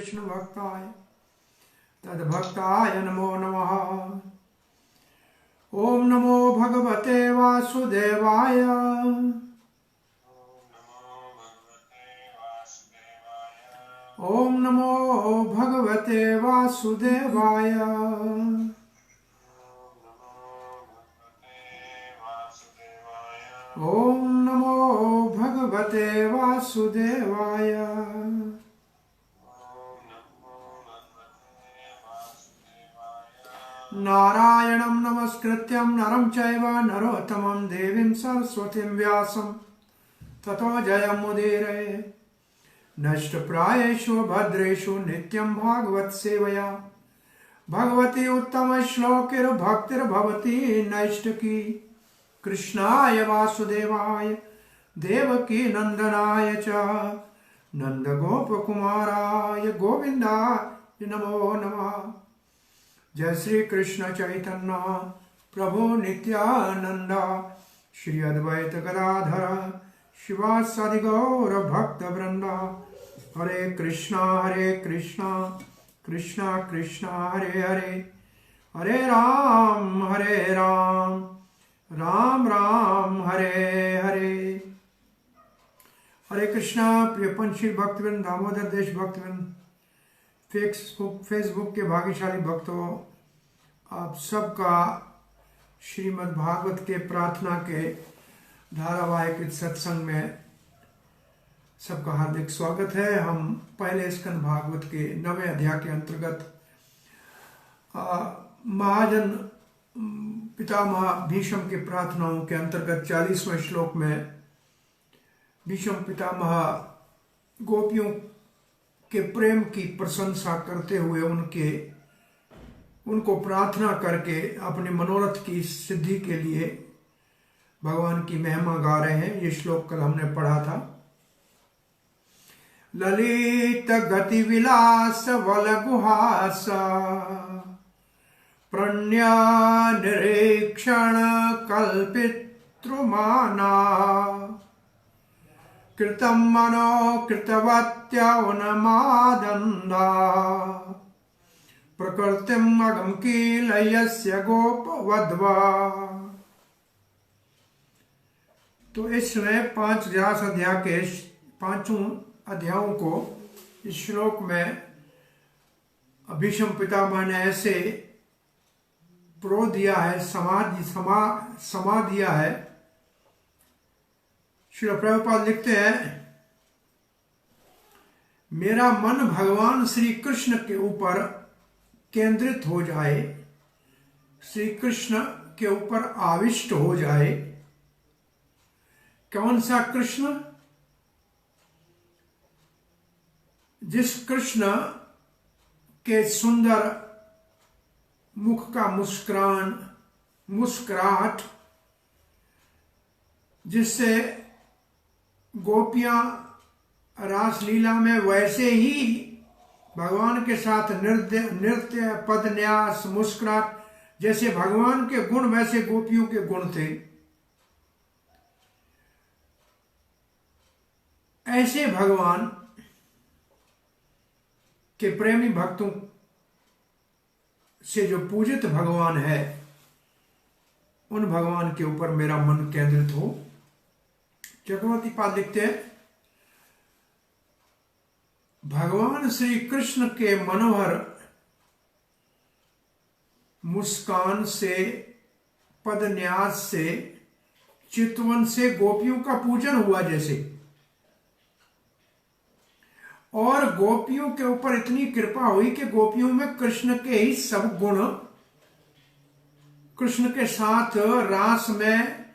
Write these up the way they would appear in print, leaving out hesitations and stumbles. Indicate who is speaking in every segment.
Speaker 1: विष्णु भक्ताय तद्भक्ताय नमो नमः। ओम नमो भगवते वासुदेवाय। ओम नमो भगवते वासुदेवाय। ओम नमो भगवते वासुदेवाय। नारायणं नमस्कृत्यं नरं चैव नरोत्तमं देवीं सरस्वतीं व्यासं ततो जयमुदीरये। नष्टप्रायेषु भद्रेषु नित्यं भागवत सेवया भगवती उत्तम श्लोकिर्भक्तिर्भवती नैष्ठिकी। कृष्णाय वासुदेवाय देवकी नंदनाय च नंदगोपकुमाराय गोविंदाय नमो नमः। जय श्री कृष्ण चैतन्य प्रभु नित्यानंद श्री अद्वैत गदाधर शिवासादि गौर भक्त वृंदा। हरे कृष्णा कृष्णा कृष्णा हरे हरे, हरे राम राम राम हरे हरे। हरे कृष्णा। प्रिय पंछी भक्तवृंद, दामोदर देश भक्तवृंद, फेसबुक के भाग्यशाली भक्तों, आप सबका श्रीमद् भागवत के प्रार्थना के धारावाहिक सत्संग में सबका हार्दिक स्वागत है। हम पहले स्कंद भागवत के 9वें अध्याय के अंतर्गत महाजन पितामह भीष्म की प्रार्थनाओं के अंतर्गत 40वें श्लोक में भीष्म पितामह गोपियों के प्रेम की प्रशंसा करते हुए उनको प्रार्थना करके अपने मनोरथ की सिद्धि के लिए भगवान की महिमा गा रहे हैं। ये श्लोक कल हमने पढ़ा था। ललित गति विलास वल गुहास प्रणय निरीक्षण कल्पितृमाना कृतं मनो कृतवत्या उन्मादन्दा प्रकृतिम् अगम कीलयस्य गोपवध्वा। तो इसमें 5 अध्याय के 5 अध्यायों को इस श्लोक में भीष्म पितामह ने ऐसे प्रो दिया है, समा दिया है। श्री प्रभुपाद लिखते हैं, मेरा मन भगवान श्री कृष्ण के ऊपर केंद्रित हो जाए, श्री कृष्ण के ऊपर आविष्ट हो जाए। कौन सा कृष्ण? जिस कृष्ण के सुंदर मुख का मुस्कुराहट जिससे गोपियां रासलीला में वैसे ही भगवान के साथ नृत्य पदन्यास मुस्कुराहट, जैसे भगवान के गुण वैसे गोपियों के गुण थे। ऐसे भगवान के प्रेमी भक्तों से जो पूजित भगवान है, उन भगवान के ऊपर मेरा मन केंद्रित हो। चक्रवर्ती पाद लिखते हैं, भगवान श्री कृष्ण के मनोहर मुस्कान से, पदन्यास से, चितवन से गोपियों का पूजन हुआ जैसे, और गोपियों के ऊपर इतनी कृपा हुई कि गोपियों में कृष्ण के ही सब गुण, कृष्ण के साथ रास में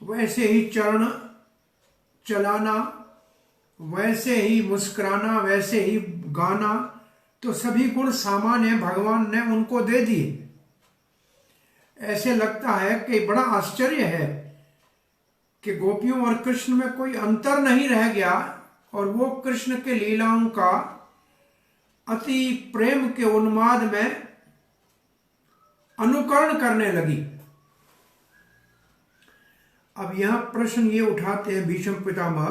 Speaker 1: वैसे ही चरण चलाना, वैसे ही मुस्कुराना, वैसे ही गाना, तो सभी गुण सामान्य भगवान ने उनको दे दिए। ऐसे लगता है कि बड़ा आश्चर्य है कि गोपियों और कृष्ण में कोई अंतर नहीं रह गया और वो कृष्ण के लीलाओं का अति प्रेम के उन्माद में अनुकरण करने लगी। अब यहां प्रश्न ये उठाते हैं भीष्म पितामह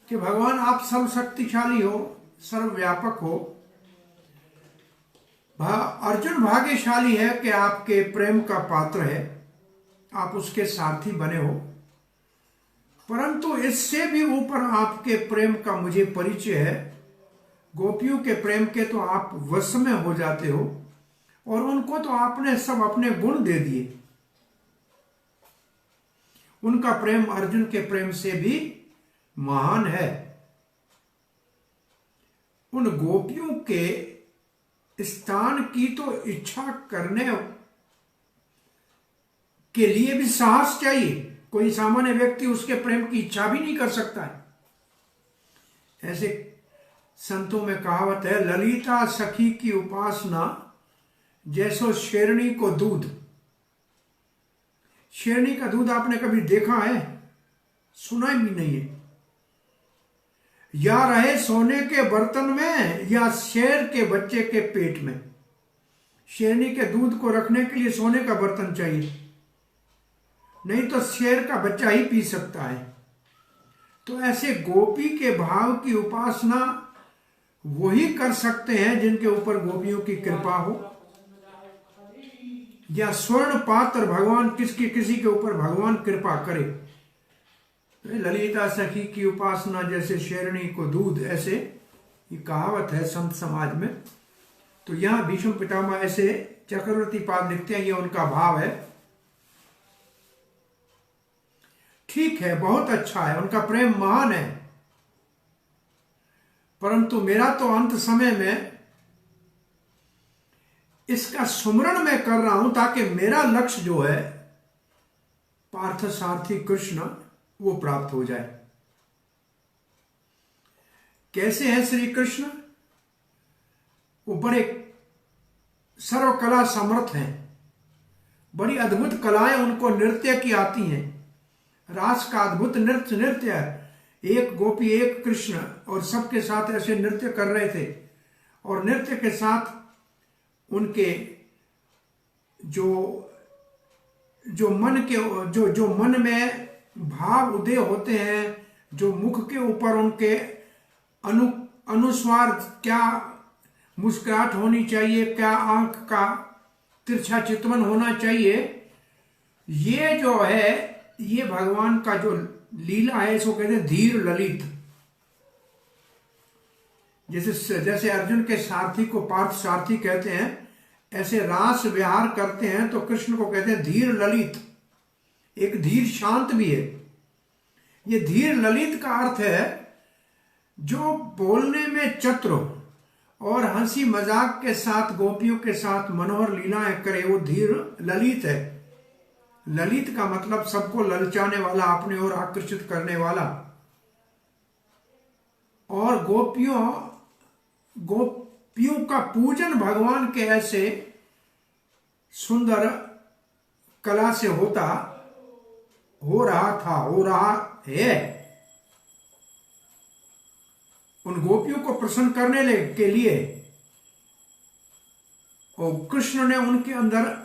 Speaker 1: कि भगवान आप सर्वशक्तिशाली हो, सर्वव्यापक हो। अर्जुन भाग्यशाली है कि आपके प्रेम का पात्र है, आप उसके सारथी बने हो। परंतु इससे भी ऊपर आपके प्रेम का मुझे परिचय है। गोपियों के प्रेम के तो आप वश में हो जाते हो, और उनको तो आपने सब अपने गुण दे दिए। उनका प्रेम अर्जुन के प्रेम से भी महान है। उन गोपियों के स्थान की तो इच्छा करने के लिए भी साहस चाहिए। कोई सामान्य व्यक्ति उसके प्रेम की इच्छा भी नहीं कर सकता है। ऐसे संतों में कहावत है, ललिता सखी की उपासना जैसो शेरनी को दूध। शेरनी का दूध आपने कभी देखा है? सुना भी नहीं है। या रहे सोने के बर्तन में या शेर के बच्चे के पेट में। शेरनी के दूध को रखने के लिए सोने का बर्तन चाहिए, नहीं तो शेर का बच्चा ही पी सकता है। तो ऐसे गोपी के भाव की उपासना वही कर सकते हैं जिनके ऊपर गोपियों की कृपा हो। या स्वर्ण पात्र भगवान किसी के ऊपर भगवान कृपा करे। ललिता सखी की उपासना जैसे शेरनी को दूध, ऐसे ये कहावत है संत समाज में। तो यहां भीष्म पितामह ऐसे चक्रवर्ती पाद लिखते हैं, ये उनका भाव है। ठीक है, बहुत अच्छा है, उनका प्रेम महान है। परंतु मेरा तो अंत समय में इसका सुमरण मैं कर रहा हूं ताकि मेरा लक्ष्य जो है पार्थ सारथी कृष्ण वो प्राप्त हो जाए। कैसे है श्री कृष्ण? वो बड़े सर्वकला समर्थ हैं। बड़ी अद्भुत कलाएं उनको नृत्य की आती हैं। रास का अद्भुत नृत्य है। एक गोपी एक कृष्ण और सबके साथ ऐसे नृत्य कर रहे थे, और नृत्य के साथ उनके जो मन में भाव उदय होते हैं, जो मुख के ऊपर उनके अनुस्वार, क्या मुस्कुराहट होनी चाहिए, क्या आंख का तिरछा चितवन होना चाहिए, ये जो है ये भगवान का जो लीला है इसको कहते हैं धीर ललित। जैसे अर्जुन के सारथी को पार्थ सारथी कहते हैं, ऐसे रास विहार करते हैं तो कृष्ण को कहते हैं धीर ललित। एक धीर शांत भी है। ये धीर ललित का अर्थ है जो बोलने में चतुर और हंसी मजाक के साथ गोपियों के साथ मनोहर लीलाएं करे, वो धीर ललित है। ललित का मतलब सबको ललचाने वाला, अपनी ओर आकर्षित करने वाला। और गोपियों का पूजन भगवान के ऐसे सुंदर कला से हो रहा है। उन गोपियों को प्रसन्न करने के लिए और कृष्ण ने उनके अंदर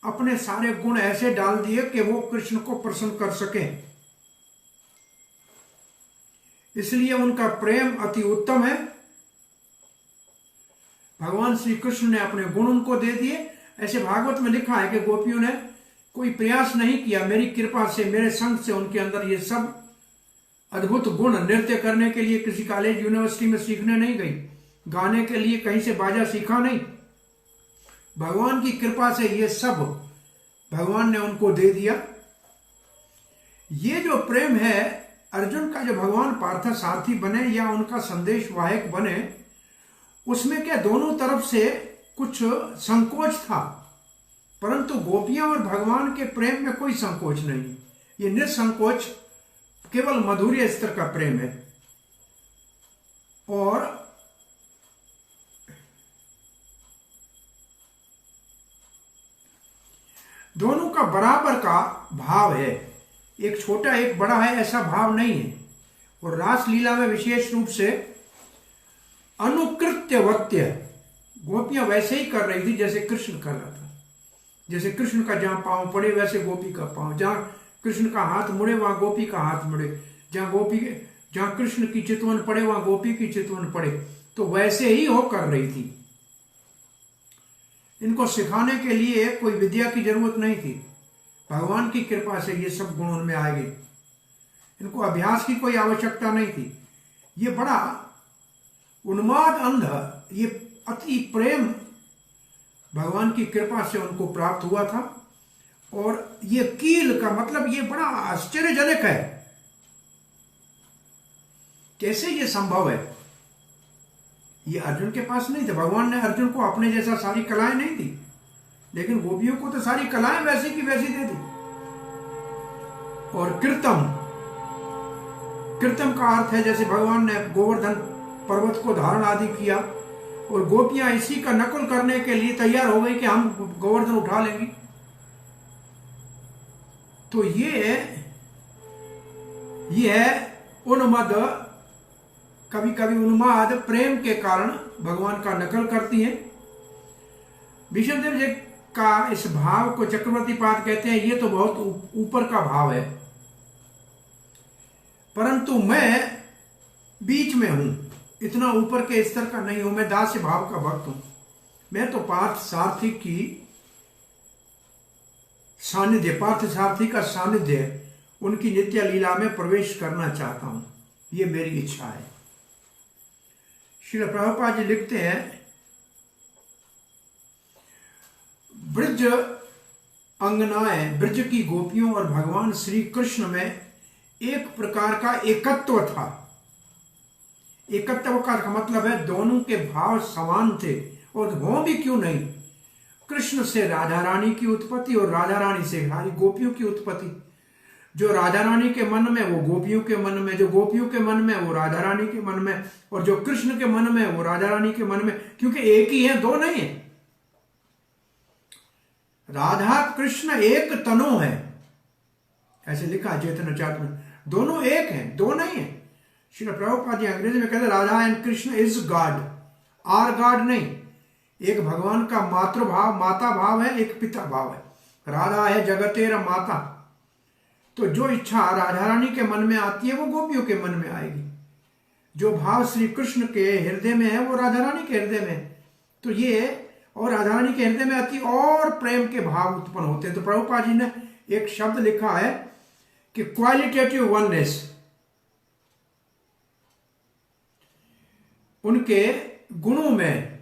Speaker 1: अपने सारे गुण ऐसे डाल दिए कि वो कृष्ण को प्रसन्न कर सके। इसलिए उनका प्रेम अति उत्तम है। भगवान श्री कृष्ण ने अपने गुण उनको दे दिए। ऐसे भागवत में लिखा है कि गोपियों ने कोई प्रयास नहीं किया, मेरी कृपा से, मेरे संग से उनके अंदर ये सब अद्भुत गुण, नृत्य करने के लिए किसी कॉलेज यूनिवर्सिटी में सीखने नहीं गई, गाने के लिए कहीं से बाजा सीखा नहीं। भगवान की कृपा से ये सब भगवान ने उनको दे दिया। ये जो प्रेम है अर्जुन का, जो भगवान पार्थ सारथी बने या उनका संदेश वाहक बने, उसमें क्या दोनों तरफ से कुछ संकोच था, परंतु गोपियां और भगवान के प्रेम में कोई संकोच नहीं। ये निसंकोच केवल मधुर्य स्तर का प्रेम है। और दोनों का बराबर का भाव है, एक छोटा एक बड़ा है ऐसा भाव नहीं है। और रासलीला में विशेष रूप से अनुकृत्यवत्य गोपियां वैसे ही कर रही थी जैसे कृष्ण कर रहा था। जैसे कृष्ण का जहां पांव पड़े वैसे गोपी का पांव, जहां कृष्ण का हाथ मुड़े वहां गोपी का हाथ मुड़े, जहां कृष्ण की चितवन पड़े वहां गोपी की चितवन पड़े। तो वैसे ही वो कर रही थी। इनको सिखाने के लिए कोई विद्या की जरूरत नहीं थी, भगवान की कृपा से ये सब गुण उनमें आ गए। इनको अभ्यास की कोई आवश्यकता नहीं थी। ये बड़ा उन्माद अंध, ये अति प्रेम भगवान की कृपा से उनको प्राप्त हुआ था। और ये कील का मतलब ये बड़ा आश्चर्यजनक है, कैसे ये संभव है। ये अर्जुन के पास नहीं था। भगवान ने अर्जुन को अपने जैसा सारी कलाएं नहीं दी, लेकिन गोपियों को तो सारी कलाएं वैसी की वैसी दे दी। और कृतम का अर्थ है जैसे भगवान ने गोवर्धन पर्वत को धारण आदि किया और गोपियां इसी का नकल करने के लिए तैयार हो गई कि हम गोवर्धन उठा लेंगे। तो ये है उन्मद, कभी कभी उन्माद प्रेम के कारण भगवान का नकल करती है। विष्णुदेव जी का इस भाव को चक्रवर्ती पाद कहते हैं। ये तो बहुत ऊपर का भाव है, परंतु मैं बीच में हूं, इतना ऊपर के स्तर का नहीं हूं। मैं दास्य भाव का भक्त हूं। मैं तो पार्थ सारथी की सानिध्य, पार्थ सारथी का सानिध्य, उनकी नित्य लीला में प्रवेश करना चाहता हूं। ये मेरी इच्छा है। श्रील प्रभुपाद जी लिखते हैं, ब्रज अंगनाएं, ब्रज की गोपियों और भगवान श्री कृष्ण में एक प्रकार का एकत्व था। एकत्व का मतलब है दोनों के भाव समान थे, और हो भी क्यों नहीं। कृष्ण से राधा रानी की उत्पत्ति और राधा रानी से सारी गोपियों की उत्पत्ति। जो राधा रानी के मन में वो गोपियों के मन में, जो गोपियों के मन में वो राधा रानी के मन में, और जो कृष्ण के मन में वो राधा रानी के मन में, क्योंकि एक ही है, दो नहीं है। राधा कृष्ण एक तनु है, ऐसे लिखा है चैतन्य चरित में। दोनों एक हैं, दो नहीं है। श्री प्रभुपाद जी अंग्रेजी में कहते Radha and Krishna is God, are God नहीं। एक भगवान का मातृभाव, माता भाव है, एक पिता भाव है। राधा है जगतेर माता। तो जो इच्छा राधा रानी के मन में आती है वो गोपियों के मन में आएगी। जो भाव श्री कृष्ण के हृदय में है वो राधा रानी के हृदय में है। तो ये, और राधा रानी के हृदय में आती और प्रेम के भाव उत्पन्न होते हैं। तो प्रभुपाद जी ने एक शब्द लिखा है कि क्वालिटेटिव वननेस, उनके गुणों में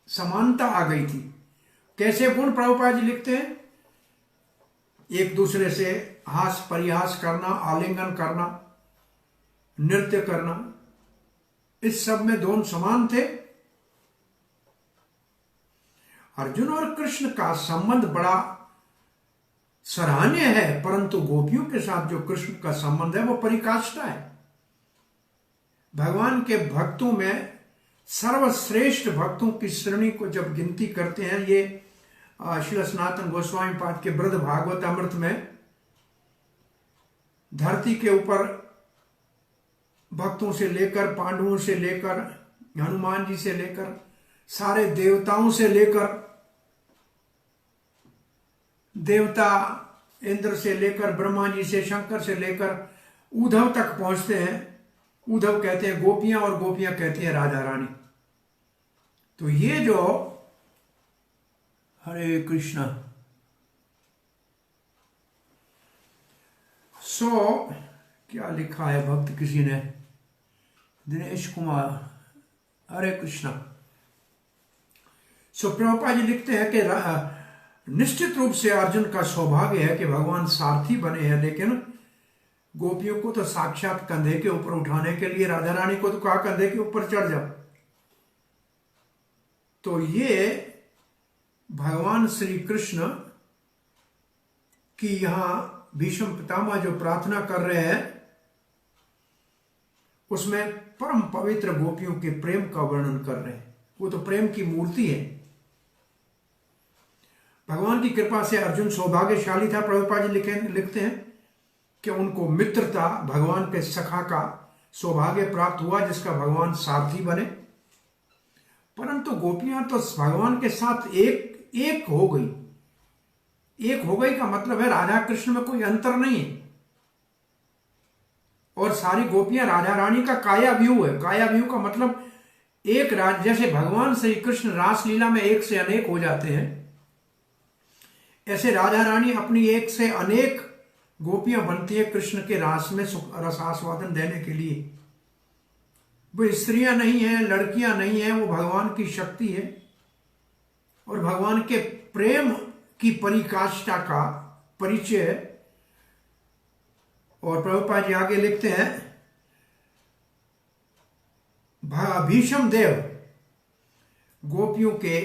Speaker 1: समानता आ गई थी। कैसे गुण प्रभुपाद जी लिखते हैं, एक दूसरे से हास परिहास करना, आलिंगन करना, नृत्य करना, इस सब में दोनों समान थे। अर्जुन और कृष्ण का संबंध बड़ा सराहनीय है, परंतु गोपियों के साथ जो कृष्ण का संबंध है वो परिकाष्ठा है। भगवान के भक्तों में सर्वश्रेष्ठ भक्तों की श्रेणी को जब गिनती करते हैं, ये श्री सनातन गोस्वामी पाद के बृहद भागवत अमृत में धरती के ऊपर भक्तों से लेकर, पांडवों से लेकर, हनुमान जी से लेकर, सारे देवताओं से लेकर, देवता इंद्र से लेकर, ब्रह्मा जी से, शंकर से लेकर उद्धव तक पहुंचते हैं। उद्धव कहते हैं गोपियां और गोपियां कहती हैं राधा रानी। तो ये जो हरे कृष्णा, सो क्या लिखा है भक्त किसी ने, दिनेश कुमार, हरे कृष्णा। सो प्रभुपाद जी लिखते हैं कि निश्चित रूप से अर्जुन का सौभाग्य है कि भगवान सारथी बने हैं, लेकिन गोपियों को तो साक्षात कंधे के ऊपर उठाने के लिए राधा रानी को तो कहा कंधे के ऊपर चढ़ जाओ। तो ये भगवान श्री कृष्ण की यहां भीष्म पितामह जो प्रार्थना कर रहे हैं, उसमें परम पवित्र गोपियों के प्रेम का वर्णन कर रहे हैं। वो तो प्रेम की मूर्ति है। भगवान की कृपा से अर्जुन सौभाग्यशाली था। प्रभुपाद जी लिखते हैं कि उनको मित्रता, भगवान के सखा का सौभाग्य प्राप्त हुआ, जिसका भगवान सारथी बने। परंतु गोपियां तो भगवान के साथ एक हो गई। एक हो गई का मतलब है राधा कृष्ण में कोई अंतर नहीं है, और सारी गोपियां राधा रानी का काया व्यू है। काया व्यू का मतलब एक राज, जैसे भगवान श्री कृष्ण रासलीला में एक से अनेक हो जाते हैं, ऐसे राधा रानी अपनी एक से अनेक गोपियां बनती है कृष्ण के रास में रसास्वादन देने के लिए। वो स्त्रियां नहीं है, लड़कियां नहीं है, वो भगवान की शक्ति है और भगवान के प्रेम की परिकाष्ठा का परिचय है। और प्रभुपाद जी आगे लिखते हैं, भीष्म देव गोपियों के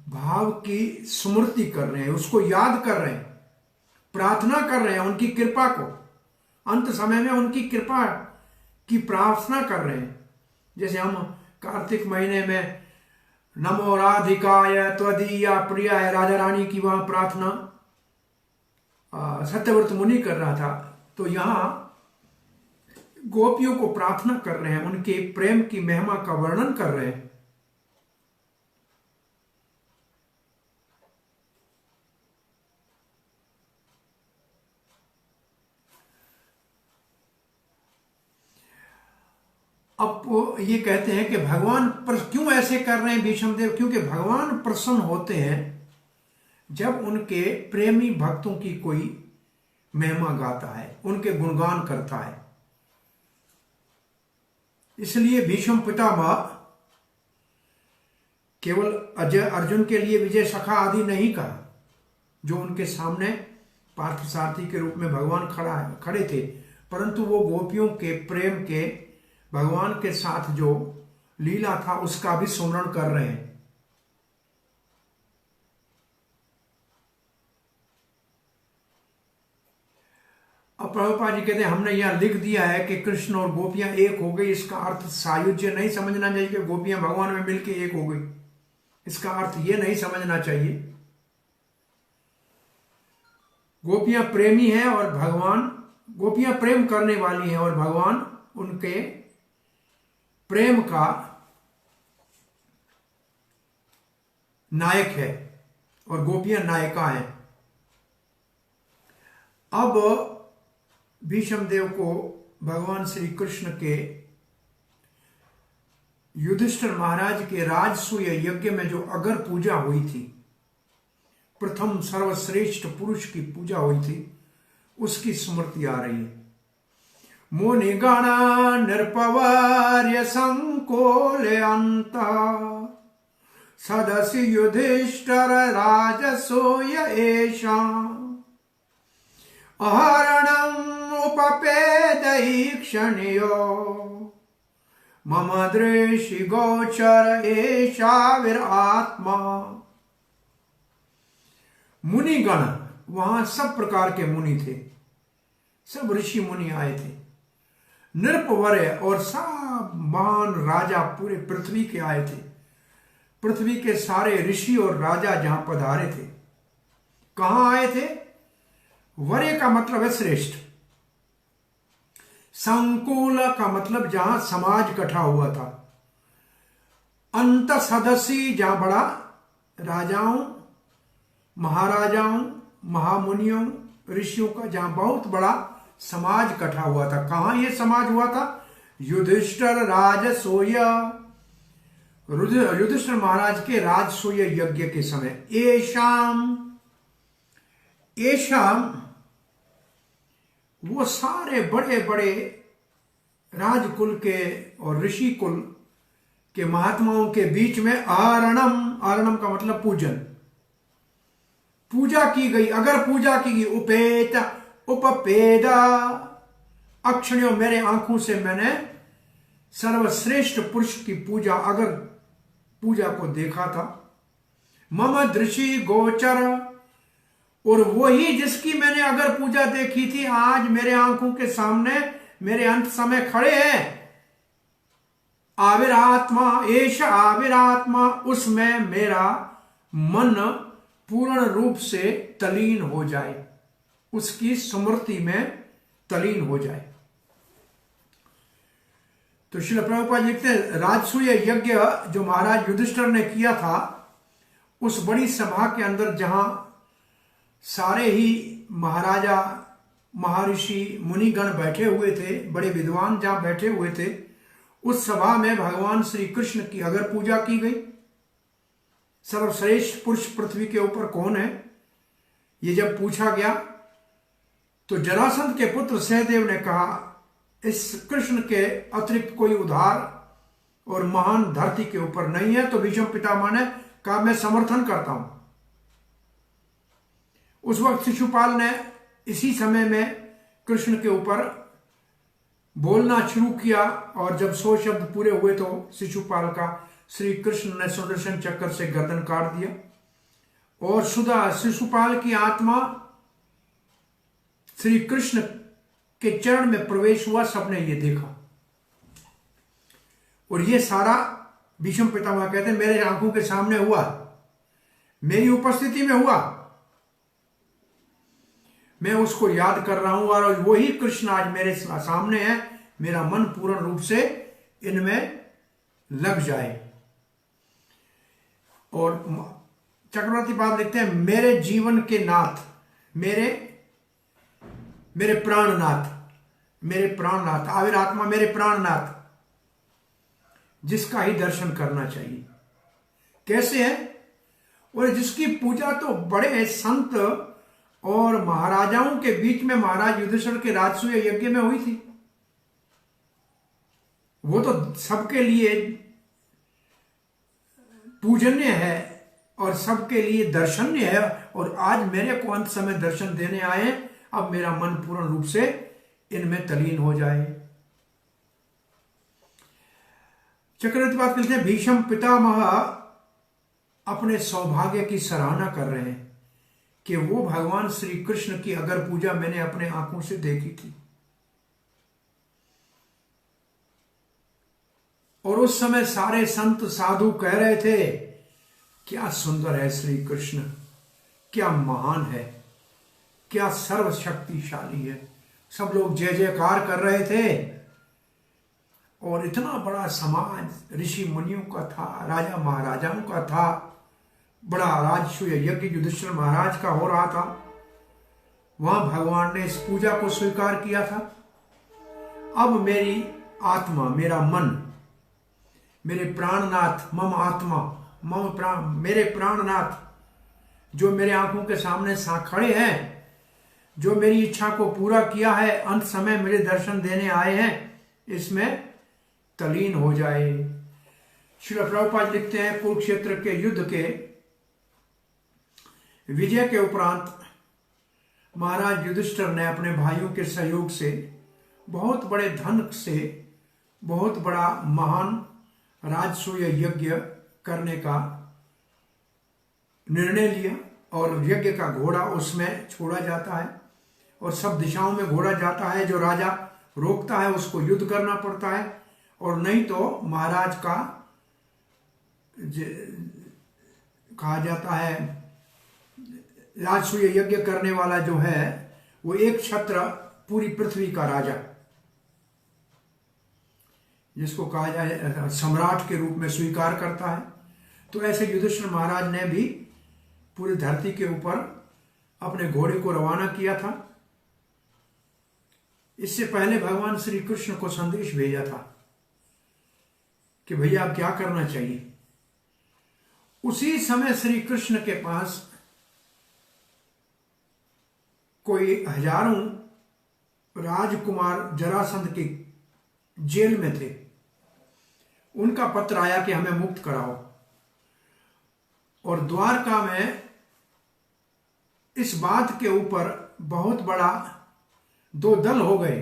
Speaker 1: भाव की स्मृति कर रहे हैं, उसको याद कर रहे हैं, प्रार्थना कर रहे हैं उनकी कृपा को, अंत समय में उनकी कृपा की प्रार्थना कर रहे हैं। जैसे हम कार्तिक महीने में नमो राधिकाय त्वदीया प्रियाय राजा रानी की वहां प्रार्थना सत्यव्रत मुनि कर रहा था, तो यहां गोपियों को प्रार्थना कर रहे हैं, उनके प्रेम की महिमा का वर्णन कर रहे हैं। अब वो ये कहते हैं कि भगवान क्यों ऐसे कर रहे हैं भीष्म देव, क्योंकि भगवान प्रसन्न होते हैं जब उनके प्रेमी भक्तों की कोई महिमा गाता है, उनके गुणगान करता है। इसलिए भीष्म पितामह केवल अजय अर्जुन के लिए विजय सखा आदि नहीं कहा, जो उनके सामने पार्थसारथी के रूप में भगवान खड़े थे, परंतु वो गोपियों के प्रेम के भगवान के साथ जो लीला था उसका भी स्मरण कर रहे हैं। अब प्रभुपाद जी कहते हैं, हमने यहां लिख दिया है कि कृष्ण और गोपियां एक हो गई, इसका अर्थ सायुज्य नहीं समझना चाहिए कि गोपियां भगवान में मिलकर एक हो गई, इसका अर्थ यह नहीं समझना चाहिए। गोपियां प्रेमी हैं और भगवान, गोपियां प्रेम करने वाली हैं और भगवान उनके प्रेम का नायक है और गोपियां नायिका हैं। अब भीष्म देव को भगवान श्री कृष्ण के युधिष्ठिर महाराज के राजसूय यज्ञ में जो अगर पूजा हुई थी, प्रथम सर्वश्रेष्ठ पुरुष की पूजा हुई थी, उसकी स्मृति आ रही है। मुनिगण नृपवर्य संकोलयंत सदसि युधिष्ठिर राजसूय एषा अहरणम् उपपेदैक्षणियो मम दृशि गोचर एषा विरात्मा। मुनिगण, वहां सब प्रकार के मुनि थे, सब ऋषि मुनि आए थे। नृपवर्य और सब महान राजा पूरे पृथ्वी के आए थे। पृथ्वी के सारे ऋषि और राजा जहां पधारे थे। कहां आए थे? वर्य का मतलब है श्रेष्ठ, संकुल का मतलब जहां समाज इकट्ठा हुआ था, अंत सदस्य जहां बड़ा राजाओं, महाराजाओं, महामुनियों, ऋषियों का जहां बहुत बड़ा समाज इकट्ठा हुआ था। कहां यह समाज हुआ था? युधिष्ठिर राजसूय, युधिष्ठिर महाराज के राजसूय यज्ञ के समय। एशाम वो सारे बड़े बड़े राजकुल के और ऋषि कुल के महात्माओं के बीच में आरणम, आरणम का मतलब पूजन, पूजा की गई, अगर पूजा की गई। उपेत उपपेदा अक्षणियों, मेरे आंखों से मैंने सर्वश्रेष्ठ पुरुष की पूजा, अगर पूजा को देखा था। मम दृशि गोचर, और वही जिसकी मैंने अगर पूजा देखी थी आज मेरे आंखों के सामने मेरे अंत समय खड़े हैं। आविरात्मा, एष आविरात्मा, उसमें मेरा मन पूर्ण रूप से तलीन हो जाए, उसकी स्मृति में तलीन हो जाए। तो श्रील प्रभुपाद लिखते हैं, राजसूय यज्ञ जो महाराज युधिष्ठिर ने किया था, उस बड़ी सभा के अंदर जहां सारे ही महाराजा, महर्षि, मुनिगण बैठे हुए थे, बड़े विद्वान जहां बैठे हुए थे, उस सभा में भगवान श्री कृष्ण की अगर पूजा की गई, सर्वश्रेष्ठ पुरुष पृथ्वी के ऊपर कौन है, ये जब पूछा गया तो जरासंध के पुत्र सहदेव ने कहा, इस कृष्ण के अतिरिक्त कोई उद्धार और महान धरती के ऊपर नहीं है। तो भीष्म पितामह ने कहा, मैं समर्थन करता हूं। उस वक्त शिशुपाल ने इसी समय में कृष्ण के ऊपर बोलना शुरू किया, और जब 100 शब्द पूरे हुए तो शिशुपाल का श्री कृष्ण ने सुदर्शन चक्र से गर्दन काट दिया, और सुधा शिशुपाल की आत्मा श्री कृष्ण के चरण में प्रवेश हुआ। सबने ये देखा, और ये सारा भीष्म पितामह कहते हैं मेरे आंखों के सामने हुआ, मेरी उपस्थिति में हुआ। मैं उसको याद कर रहा हूं, और वही कृष्ण आज मेरे सामने है। मेरा मन पूर्ण रूप से इनमें लग जाए। और चक्रवर्ती पाद लिखते हैं, मेरे जीवन के नाथ, मेरे प्राणनाथ, आविर आत्मा मेरे प्राणनाथ, जिसका ही दर्शन करना चाहिए। कैसे है? और जिसकी पूजा तो बड़े संत और महाराजाओं के बीच में महाराज युधिष्ठिर के राजसूय यज्ञ में हुई थी। वो तो सबके लिए पूजनीय है और सबके लिए दर्शनीय है, और आज मेरे को अंत समय दर्शन देने आए हैं। अब मेरा मन पूर्ण रूप से इनमें तलीन हो जाए। चक्रवर्ती बात करते हैं, भीष्म पितामह अपने सौभाग्य की सराहना कर रहे हैं कि वो भगवान श्री कृष्ण की अगर पूजा मैंने अपने आंखों से देखी थी। और उस समय सारे संत साधु कह रहे थे, क्या सुंदर है श्री कृष्ण, क्या महान है, क्या सर्वशक्तिशाली है। सब लोग जय जयकार कर रहे थे, और इतना बड़ा समाज ऋषि मुनियों का था, राजा महाराजाओं का था, बड़ा राजसूय यज्ञ युधिष्ठिर महाराज का हो रहा था। वहां भगवान ने इस पूजा को स्वीकार किया था। अब मेरी आत्मा, मेरा मन, मेरे प्राणनाथ, मम आत्मा मम प्राण, मेरे प्राणनाथ जो मेरे आंखों के सामने खड़े हैं, जो मेरी इच्छा को पूरा किया है, अंत समय मेरे दर्शन देने आए हैं, इसमें तलीन हो जाए। श्रील प्रभुपाद लिखते हैं, कुरुक्षेत्र के युद्ध के विजय के उपरांत महाराज युधिष्ठिर ने अपने भाइयों के सहयोग से बहुत बड़े धन से बहुत बड़ा महान राजसूय यज्ञ करने का निर्णय लिया, और यज्ञ का घोड़ा उसमें छोड़ा जाता है, और सब दिशाओं में घोड़ा जाता है। जो राजा रोकता है उसको युद्ध करना पड़ता है, और नहीं तो महाराज का कहा जाता है, राजसूय यज्ञ करने वाला जो है वो एक छत्र पूरी पृथ्वी का राजा, जिसको कहा जाए सम्राट के रूप में स्वीकार करता है। तो ऐसे युधिष्ठिर महाराज ने भी पूरी धरती के ऊपर अपने घोड़े को रवाना किया था। इससे पहले भगवान श्री कृष्ण को संदेश भेजा था कि भैया आप क्या करना चाहिए। उसी समय श्री कृष्ण के पास कोई हजारों राजकुमार जरासंध की जेल में थे। उनका पत्र आया कि हमें मुक्त कराओ, और द्वारका में इस बात के ऊपर बहुत बड़ा दो दल हो गए।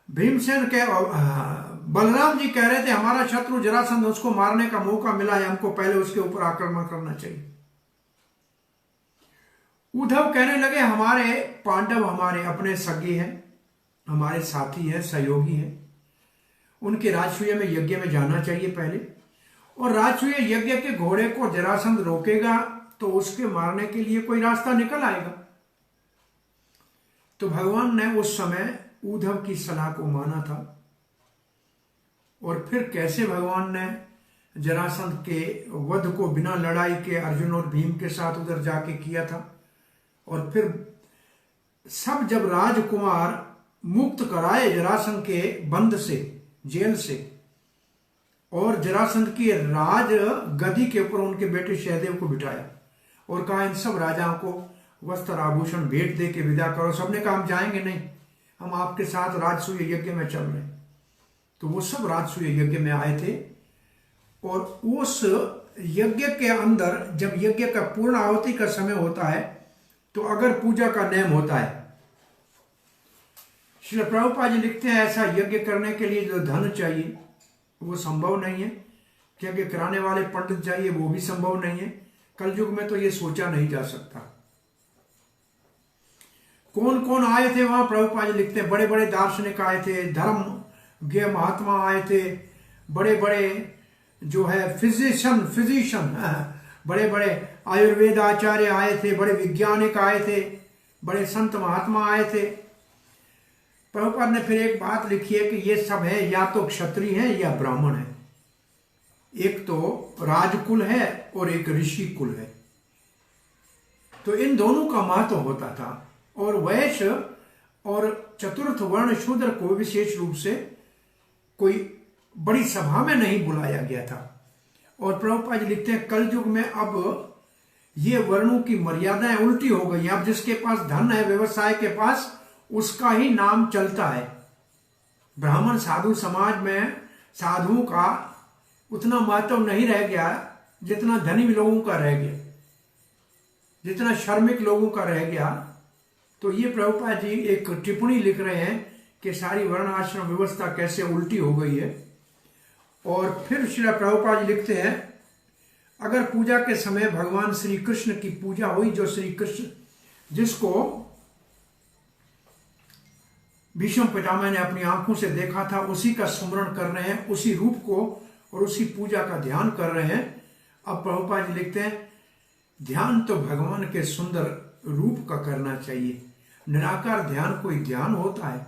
Speaker 1: भीमसेन के बलराम जी कह रहे थे हमारा शत्रु जरासंध, उसको मारने का मौका मिला है, हमको पहले उसके ऊपर आक्रमण करना चाहिए। उद्धव कहने लगे हमारे पांडव हमारे अपने सगे हैं, हमारे साथी हैं, सहयोगी हैं, उनके राजसूय में यज्ञ में जाना चाहिए पहले, और राजसूय यज्ञ के घोड़े को जरासंध रोकेगा तो उसके मारने के लिए कोई रास्ता निकल आएगा। तो भगवान ने उस समय उद्धव की सलाह को माना था, और फिर कैसे भगवान ने जरासंध के वध को बिना लड़ाई के अर्जुन और भीम के साथ उधर जाके किया था। और फिर सब जब राजकुमार मुक्त कराए जरासंध के बंद से, जेल से, और जरासंध की राज गद्दी के ऊपर उनके बेटे सहदेव को बिठाया और कहा इन सब राजाओं को वस्त्र आभूषण भेंट दे के विदा करो। सबने कहा हम जाएंगे नहीं, हम आपके साथ राजसूय यज्ञ में चल रहे हैं। तो वो सब राजसूय यज्ञ में आए थे, और उस यज्ञ के अंदर जब यज्ञ का पूर्ण आहुति का समय होता है तो अगर पूजा का नियम होता है, श्री प्रभुपाद जी लिखते हैं ऐसा यज्ञ करने के लिए जो धन चाहिए वो संभव नहीं है, यज्ञ कराने वाले पंडित चाहिए वो भी संभव नहीं है। कलयुग में तो ये सोचा नहीं जा सकता। कौन कौन आए थे वहां, प्रभुपाद जी लिखते हैं बड़े बड़े दार्शनिक आए थे, धर्म के महात्मा आए थे, बड़े बड़े जो है फिजिशियन बड़े बड़े आयुर्वेद आचार्य आए थे, बड़े वैज्ञानिक आए थे, बड़े संत महात्मा आए थे। प्रभुपाद ने फिर एक बात लिखी है कि ये सब है या तो क्षत्रिय है या ब्राह्मण है, एक तो राजकुल है और एक ऋषि कुल है। तो इन दोनों का महत्व होता था, और वैश्य और चतुर्थ वर्ण शूद्र को विशेष रूप से कोई बड़ी सभा में नहीं बुलाया गया था। और प्रभुपाद जी लिखते हैं कलयुग में अब ये वर्णों की मर्यादाएं उल्टी हो गई। अब जिसके पास धन है, व्यवसाय के पास, उसका ही नाम चलता है। ब्राह्मण साधु समाज में साधुओं का उतना महत्व नहीं रह गया जितना धनी लोगों का रह गया, जितना श्रमिक लोगों का रह गया। तो ये प्रभुपाद जी एक टिप्पणी लिख रहे हैं कि सारी वर्ण आश्रम व्यवस्था कैसे उल्टी हो गई है। और फिर श्री प्रभुपाद जी लिखते हैं अगर पूजा के समय भगवान श्री कृष्ण की पूजा हुई, जो श्री कृष्ण जिसको भीष्म पितामह ने अपनी आंखों से देखा था, उसी का स्मरण कर रहे हैं, उसी रूप को और उसी पूजा का ध्यान कर रहे हैं। अब प्रभुपाद जी लिखते हैं ध्यान तो भगवान के सुंदर रूप का करना चाहिए, निराकार ध्यान कोई ध्यान होता है।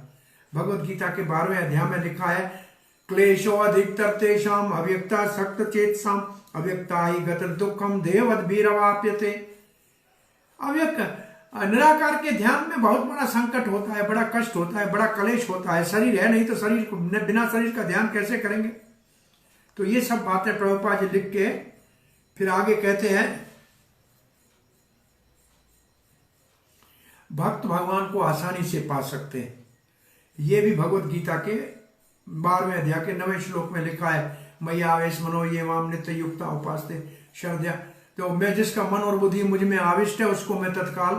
Speaker 1: भगवत गीता के 12वें अध्याय में लिखा है क्लेशो अधिकतर तेषाम अव्यक्ता सक्त चेतसाम अव्यक्ता ही गत दुखम देवद वीरवाप्यते। अव्यक्त निराकार के ध्यान में बहुत बड़ा संकट होता है, बड़ा कष्ट होता है, बड़ा क्लेश होता है। शरीर है नहीं तो शरीर को बिना शरीर का ध्यान कैसे करेंगे। तो ये सब बातें प्रभुपाद जी लिख के फिर आगे कहते हैं भक्त भगवान को आसानी से पा सकते हैं। ये भी भगवत गीता के 12वें अध्याय के 9वें श्लोक में लिखा है मैया आवेश मनो ये माम नित्य युक्ता उपासते श्रद्धा। तो मैं जिसका मन और बुद्धि मुझ में आविष्ट है उसको मैं तत्काल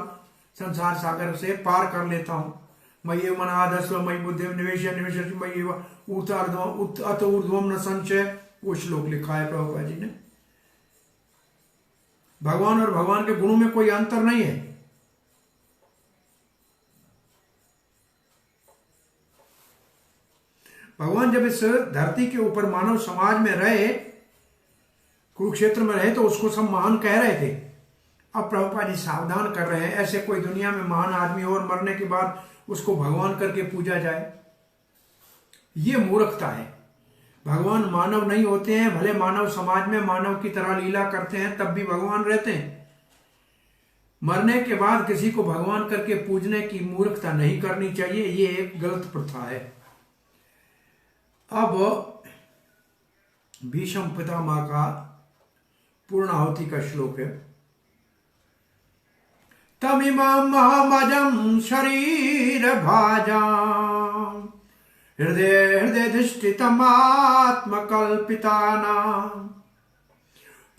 Speaker 1: संसार सागर से पार कर लेता हूं। मयि मन आदस्व मयि बुद्धि निवेश निवेश मयि अत ऊर्ध्वम न संचय, वो श्लोक लिखा है प्रभुपाद जी ने। भगवान और भगवान के गुणों में कोई अंतर नहीं है। भगवान जब इस धरती के ऊपर मानव समाज में रहे, कुरुक्षेत्र में रहे, तो उसको सब महान कह रहे थे। अब प्रभुपाद जी सावधान कर रहे हैं ऐसे कोई दुनिया में महान आदमी और मरने के बाद उसको भगवान करके पूजा जाए, ये मूर्खता है। भगवान मानव नहीं होते हैं, भले मानव समाज में मानव की तरह लीला करते हैं तब भी भगवान रहते हैं। मरने के बाद किसी को भगवान करके पूजने की मूर्खता नहीं करनी चाहिए, ये एक गलत प्रथा है। अब भीष्म पितामह का पूर्ण आहुति का श्लोक है तमिमां महामजं शरीर भाजां हृदय हृदय धिष्ठितमात्मकल्पितानां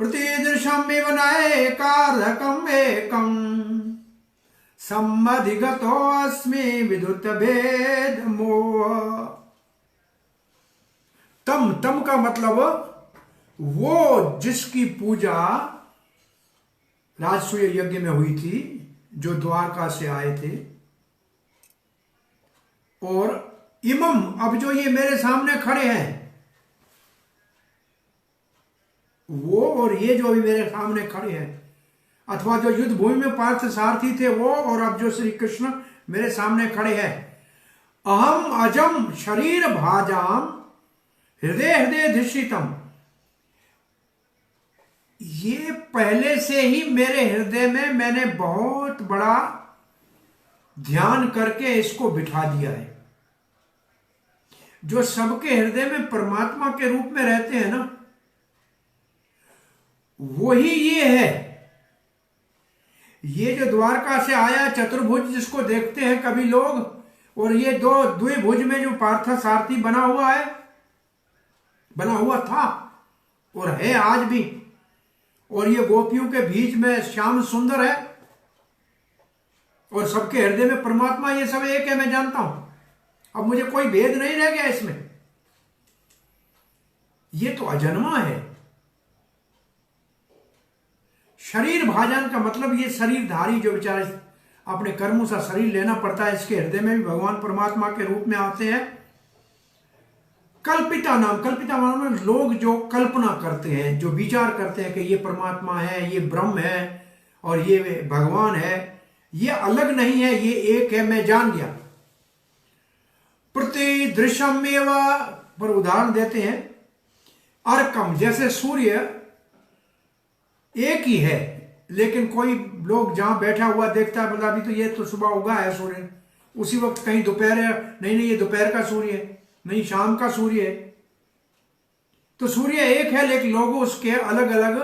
Speaker 1: प्रतिदृशं इव नैकार्धकम् एकं सम्मधिगतोऽस्मि विद्युत भेद मोह। तम का मतलब वो जिसकी पूजा राजसूय यज्ञ में हुई थी, जो द्वारका से आए थे, और इमम अब जो ये मेरे सामने खड़े हैं, वो और ये जो अभी मेरे सामने खड़े हैं, अथवा जो युद्ध भूमि में पार्थ सारथी थे वो, और अब जो श्री कृष्ण मेरे सामने खड़े हैं। अहम अजम शरीर भाजाम हृदय हृदय धिष्ठितम, ये पहले से ही मेरे हृदय में मैंने बहुत बड़ा ध्यान करके इसको बिठा दिया है। जो सबके हृदय में परमात्मा के रूप में रहते हैं ना, वही ये है। ये जो द्वारका से आया चतुर्भुज जिसको देखते हैं कभी लोग, और ये दो द्विभुज में जो पार्थ सारथी बना हुआ है, बना हुआ था और है आज भी, और ये गोपियों के बीच में श्याम सुंदर है और सबके हृदय में परमात्मा, ये सब एक है, मैं जानता हूं। अब मुझे कोई भेद नहीं रह गया इसमें। ये तो अजन्मा है। शरीर भाजन का मतलब ये शरीरधारी जो बेचारे अपने कर्मों से शरीर लेना पड़ता है, इसके हृदय में भी भगवान परमात्मा के रूप में आते हैं। कल्पिता नाम लोग जो कल्पना करते हैं, जो विचार करते हैं कि ये परमात्मा है, ये ब्रह्म है और ये भगवान है, ये अलग नहीं है, ये एक है, मैं जान गया। प्रतिदृश्यम एवं पर उदाहरण देते हैं, अर्कम, जैसे सूर्य एक ही है, लेकिन कोई लोग जहां बैठा हुआ देखता है, बोला अभी तो ये तो सुबह उगा है सूर्य, उसी वक्त कहीं दोपहर है, नहीं ये दोपहर का सूर्य है, नहीं शाम का सूर्य है। तो सूर्य एक है, लेकिन लोग उसके अलग अलग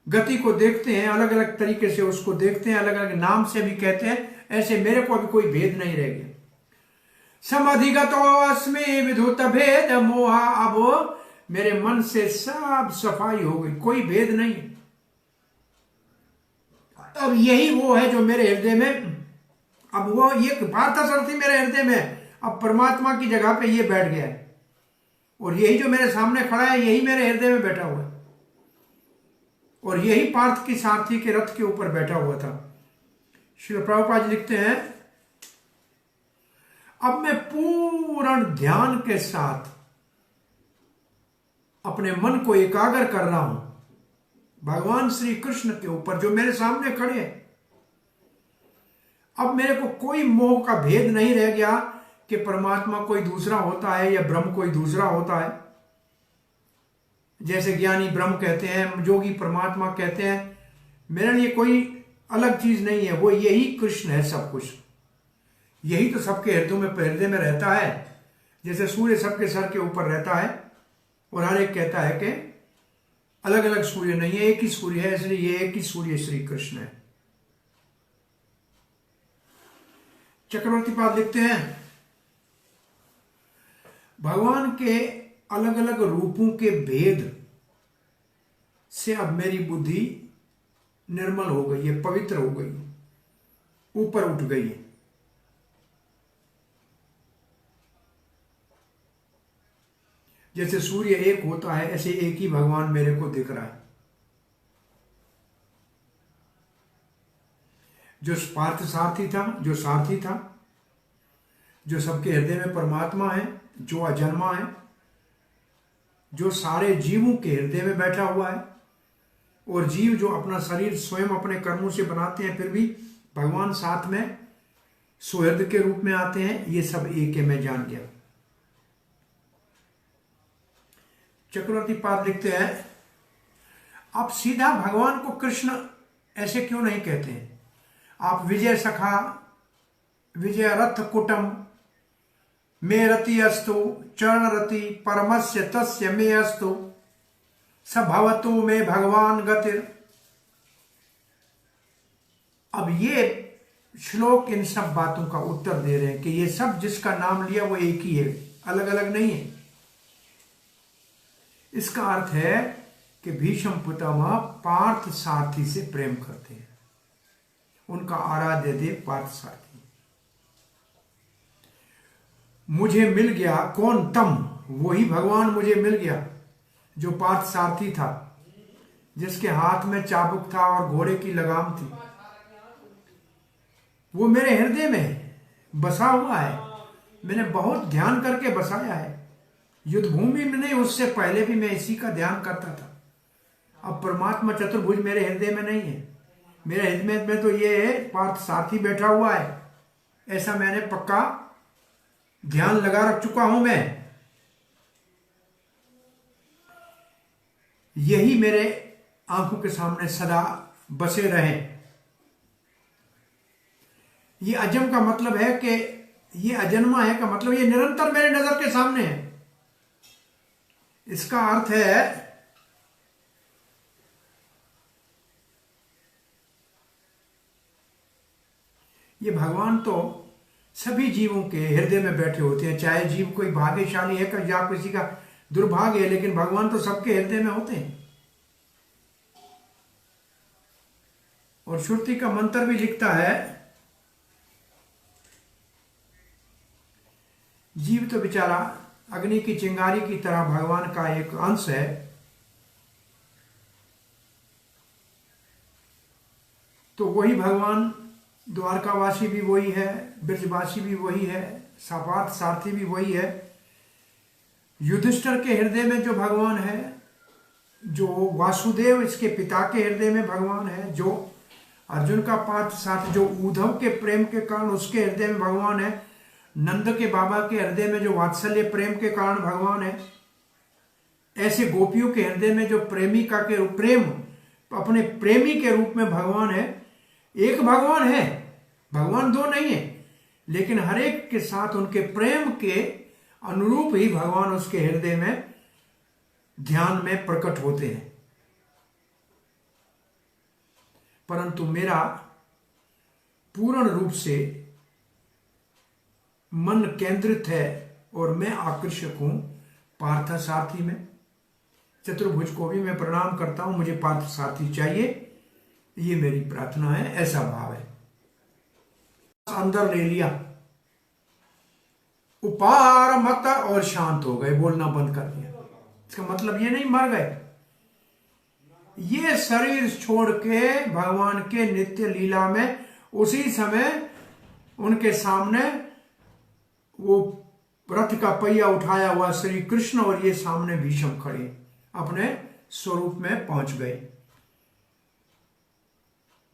Speaker 1: गति को देखते हैं, अलग अलग तरीके से उसको देखते हैं, अलग अलग नाम से भी कहते हैं। ऐसे मेरे को अभी कोई भेद नहीं रह गया। समधिगतो अस्मि विधुत भेद मोहा, अब मेरे मन से सब सफाई हो गई, कोई भेद नहीं। अब यही वो है जो मेरे हृदय में, अब वो ये पार्थसारथी मेरे हृदय में अब परमात्मा की जगह पे ये बैठ गया है, और यही जो मेरे सामने खड़ा है यही मेरे हृदय में बैठा हुआ है, और यही पार्थ की सारथी के रथ के ऊपर बैठा हुआ था। श्री प्रभुपाद जी लिखते हैं, अब मैं पूर्ण ध्यान के साथ अपने मन को एकाग्र कर रहा हूं भगवान श्री कृष्ण के ऊपर जो मेरे सामने खड़े हैं। अब मेरे को कोई मोह का भेद नहीं रह गया कि परमात्मा कोई दूसरा होता है या ब्रह्म कोई दूसरा होता है। जैसे ज्ञानी ब्रह्म कहते हैं, जोगी परमात्मा कहते हैं, मेरे लिए कोई अलग चीज नहीं है, वो यही कृष्ण है सब कुछ। यही तो सबके हृदय में रहता है। जैसे सूर्य सबके सर के ऊपर रहता है और हर एक कहता है कि अलग अलग सूर्य नहीं है, एक ही सूर्य है, इसलिए ये एक ही सूर्य श्री कृष्ण है। चक्रवर्ती पाद लिखते हैं, भगवान के अलग अलग रूपों के भेद से अब मेरी बुद्धि निर्मल हो गई है, पवित्र हो गई, ऊपर उठ गई है। जैसे सूर्य एक होता है, ऐसे एक ही भगवान मेरे को दिख रहा है। जो पार्थ सारथी था, जो सारथी था, जो सबके हृदय में परमात्मा है, जो अजन्मा है, जो सारे जीवों के हृदय में बैठा हुआ है, और जीव जो अपना शरीर स्वयं अपने कर्मों से बनाते हैं, फिर भी भगवान साथ में सुहृद के रूप में आते हैं, ये सब एक है, मैं जान गया। चक्रवर्ती पाद लिखते हैं, आप सीधा भगवान को कृष्ण ऐसे क्यों नहीं कहते हैं? आप विजय सखा, विजय रथ कुटम, मे रति अस्तु, चरण रति परमस्य तस्य मे अस्तु, सभवतु में भगवान गतिर। अब ये श्लोक इन सब बातों का उत्तर दे रहे हैं कि ये सब जिसका नाम लिया वो एक ही है, अलग अलग नहीं है। इसका अर्थ है कि भीष्म पितामह पार्थ सारथी से प्रेम करते हैं, उनका आराध्य देव पार्थ सारथी। मुझे मिल गया कौन? तम, वही भगवान मुझे मिल गया जो पार्थ सारथी था, जिसके हाथ में चाबुक था और घोड़े की लगाम थी। वो मेरे हृदय में बसा हुआ है, मैंने बहुत ध्यान करके बसाया है। युद्ध भूमि में नहीं, उससे पहले भी मैं इसी का ध्यान करता था। अब परमात्मा चतुर्भुज मेरे हृदय में नहीं है, मेरे हृदय में तो ये है पार्थ सारथी बैठा हुआ है, ऐसा मैंने पक्का ध्यान लगा रख चुका हूं मैं। यही मेरे आंखों के सामने सदा बसे रहे। ये अजम का मतलब है कि ये अजन्मा है का मतलब ये निरंतर मेरे नजर के सामने है। इसका अर्थ है ये भगवान तो सभी जीवों के हृदय में बैठे होते हैं, चाहे जीव कोई भाग्यशाली है या किसी का दुर्भाग्य है, लेकिन भगवान तो सबके हृदय में होते हैं। और श्रुति का मंत्र भी लिखता है, जीव तो बेचारा अग्नि की चिंगारी की तरह भगवान का एक अंश है। तो वही भगवान, द्वारकावासी भी वही है, ब्रजवासी भी वही है, सापार्थ सारथी भी वही है। युधिष्ठिर के हृदय में जो भगवान है, जो वासुदेव इसके पिता के हृदय में भगवान है, जो अर्जुन का पार्थ सारथी, जो उद्धव के प्रेम के कारण उसके हृदय में भगवान है, नंद के बाबा के हृदय में जो वात्सल्य प्रेम के कारण भगवान है, ऐसे गोपियों के हृदय में जो प्रेमिका के रूप प्रेम अपने प्रेमी के रूप में भगवान है। एक भगवान है, भगवान दो नहीं है, लेकिन हर एक के साथ उनके प्रेम के अनुरूप ही भगवान उसके हृदय में ध्यान में प्रकट होते हैं। परंतु मेरा पूर्ण रूप से मन केंद्रित है और मैं आकर्षक हूं पार्थ सारथी में। चतुर्भुज को भी मैं प्रणाम करता हूं, मुझे पार्थ सारथी चाहिए, ये मेरी प्रार्थना है, ऐसा भाव है। अंदर ले लिया, उपार मत और शांत हो गए, बोलना बंद कर दिया। इसका मतलब ये नहीं मर गए, ये शरीर छोड़ के भगवान के नित्य लीला में उसी समय उनके सामने वो रथ का पहिया उठाया हुआ श्री कृष्ण और ये सामने भीष्म खड़े अपने स्वरूप में पहुंच गए।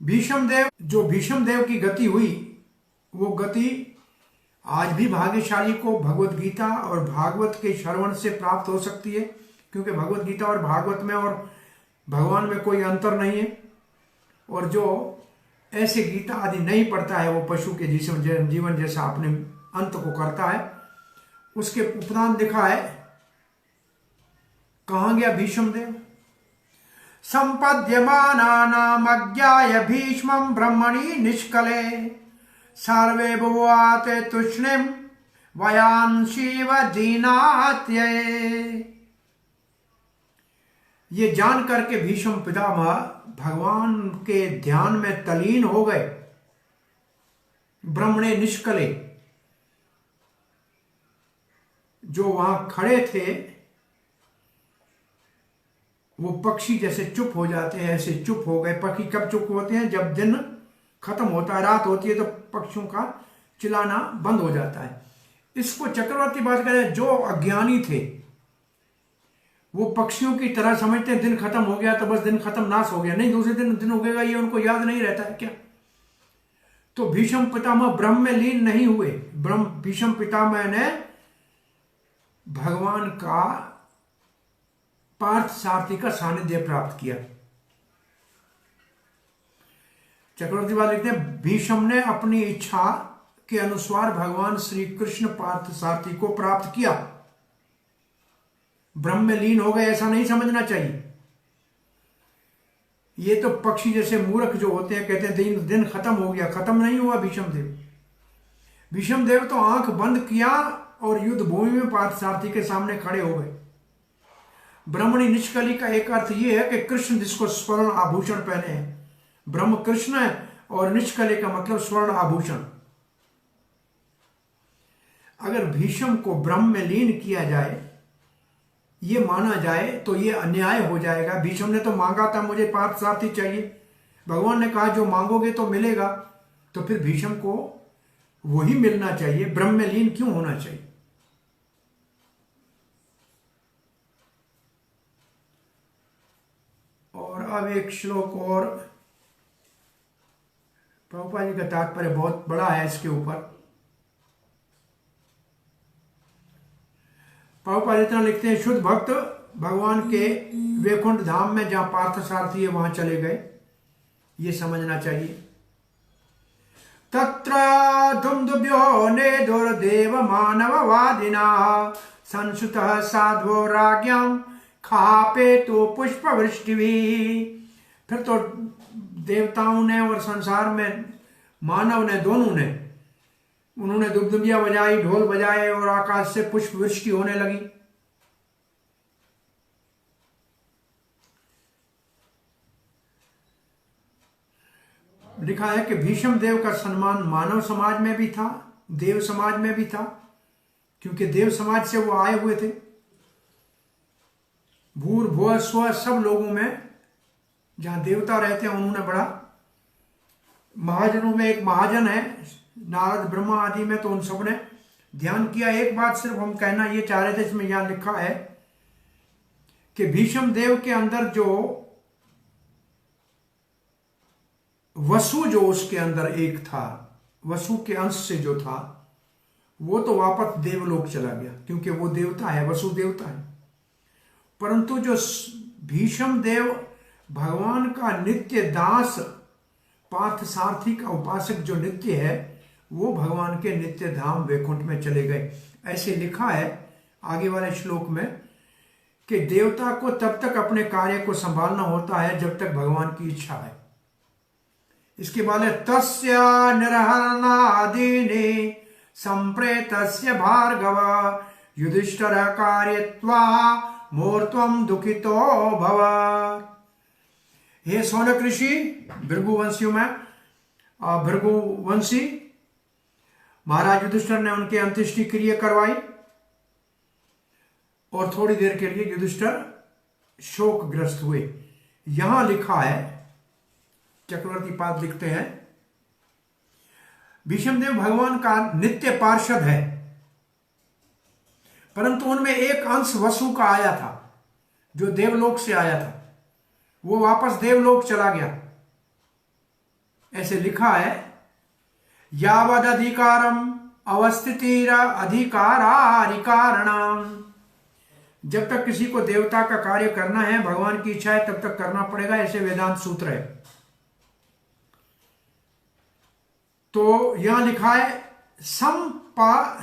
Speaker 1: भीष्म देव, जो भीष्म देव की गति हुई, वो गति आज भी भाग्यशाली को भगवत गीता और भागवत के श्रवण से प्राप्त हो सकती है, क्योंकि भगवत गीता और भागवत में और भगवान में कोई अंतर नहीं है। और जो ऐसे गीता आदि नहीं पढ़ता है, वो पशु के जीवन जैसा अपने अंत को करता है। उसके उपरांत लिखा है, कहां गया भीष्म देव? संपद्यमानानाम अज्ञाय भीष्मं ब्रह्मणि निष्कले सर्वे भुवाते तुष्णिम वयांशिव दीनात्ये। ये जान करके भीष्म पितामह भगवान के ध्यान में तलीन हो गए। ब्रह्मणे निष्कले, जो वहां खड़े थे वो पक्षी जैसे चुप हो जाते हैं, ऐसे चुप हो गए। पक्षी कब चुप होते हैं? जब दिन खत्म होता है, रात होती है, तो पक्षियों का चिल्लाना बंद हो जाता है। इसको चक्रवर्ती बात करें, जो अज्ञानी थे वो पक्षियों की तरह समझते हैं दिन खत्म हो गया तो बस दिन खत्म, नाश हो गया, नहीं दूसरे दिन उगेगा, ये उनको याद नहीं रहता है क्या? तो भीष्म पितामह ब्रह्म में लीन नहीं हुए। भीष्म पितामह ने भगवान का पार्थ सारथी का सानिध्य प्राप्त किया। चक्रवर्ती बात लिखते हैं, भीष्म ने अपनी इच्छा के अनुसार भगवान श्री कृष्ण पार्थ सारथी को प्राप्त किया। ब्रह्म में लीन हो गए ऐसा नहीं समझना चाहिए। ये तो पक्षी जैसे मूर्ख जो होते हैं, कहते हैं दिन खत्म हो गया, खत्म नहीं हुआ। भीष्म देव तो आंख बंद किया और युद्ध भूमि में पार्थ सारथी के सामने खड़े हो गए। ब्रह्मणि निष्कली का एक अर्थ यह है कि कृष्ण जिसको स्वर्ण आभूषण पहने हैं, ब्रह्म कृष्ण है, और निष्कले का मतलब स्वर्ण आभूषण। अगर भीष्म को ब्रह्म में लीन किया जाए, ये माना जाए, तो ये अन्याय हो जाएगा। भीष्म ने तो मांगा था मुझे पार्थ सारथी चाहिए, भगवान ने कहा जो मांगोगे तो मिलेगा, तो फिर भीष्म को वही मिलना चाहिए, ब्रह्म में लीन क्यों होना चाहिए? और अब एक श्लोक और, प्रभुपाद जी का तात्पर्य बहुत बड़ा है इसके ऊपर। प्रभुपाद इतना लिखते हैं, शुद्ध भक्त भगवान के वैकुंठ धाम में जहां पार्थ सारथी है वहां चले गए, ये समझना चाहिए। तत्र दुंदुभ्यो नेदुर्देव मानववादिनाः संसुतः साध्वो राज्ञां खापेतु पुष्पवृष्टिभिः। फिर तो देवताओं ने और संसार में मानव ने, दोनों ने, उन्होंने दुबदुबिया बजाई, ढोल बजाए और आकाश से पुष्प वृष्टि होने लगी। लिखा है कि भीष्म देव का सम्मान मानव समाज में भी था, देव समाज में भी था, क्योंकि देव समाज से वो आए हुए थे। भूर भुव स्व सब लोगों में जहां देवता रहते हैं उन्होंने बड़ा, महाजनों में एक महाजन है नारद ब्रह्मा आदि में, तो उन सब ने ध्यान किया। एक बात सिर्फ हम कहना ये चाह रहे थे, इसमें यहां लिखा है कि भीष्म देव के अंदर जो वसु, जो उसके अंदर एक था, वसु के अंश से जो था, वो तो वापस देवलोक चला गया, क्योंकि वो देवता है, वसु देवता है। परंतु जो भीष्म देव भगवान का नित्य दास, पार्थ सारथी का उपासक जो नित्य है, वो भगवान के नित्य धाम वैकुंठ में चले गए। ऐसे लिखा है आगे वाले श्लोक में कि देवता को तब तक अपने कार्य को संभालना होता है जब तक भगवान की इच्छा है। इसके बाद है तस्य निर्हरणादीने संप्रेतस्य भार्गव युधिष्ठिर कार्यत्वा मूर्त्वं दुखितो भव। हे सौनक ऋषि, भृगुवंशियों में भृगुवंशी महाराज युधिष्ठिर ने उनके अंत्येष्टि क्रिया करवाई और थोड़ी देर के लिए युधिष्ठिर शोकग्रस्त हुए। यहां लिखा है, चक्रवर्ती पाद लिखते हैं, भीष्मदेव भगवान का नित्य पार्षद है, परंतु उनमें एक अंश वसु का आया था जो देवलोक से आया था, वो वापस देवलोक चला गया। ऐसे लिखा है यावद अधिकारम अवस्थितिर अधिकारारिकारणम। जब तक किसी को देवता का कार्य करना है, भगवान की इच्छा है, तब तक करना पड़ेगा, ऐसे वेदांत सूत्र है। तो यहां लिखा है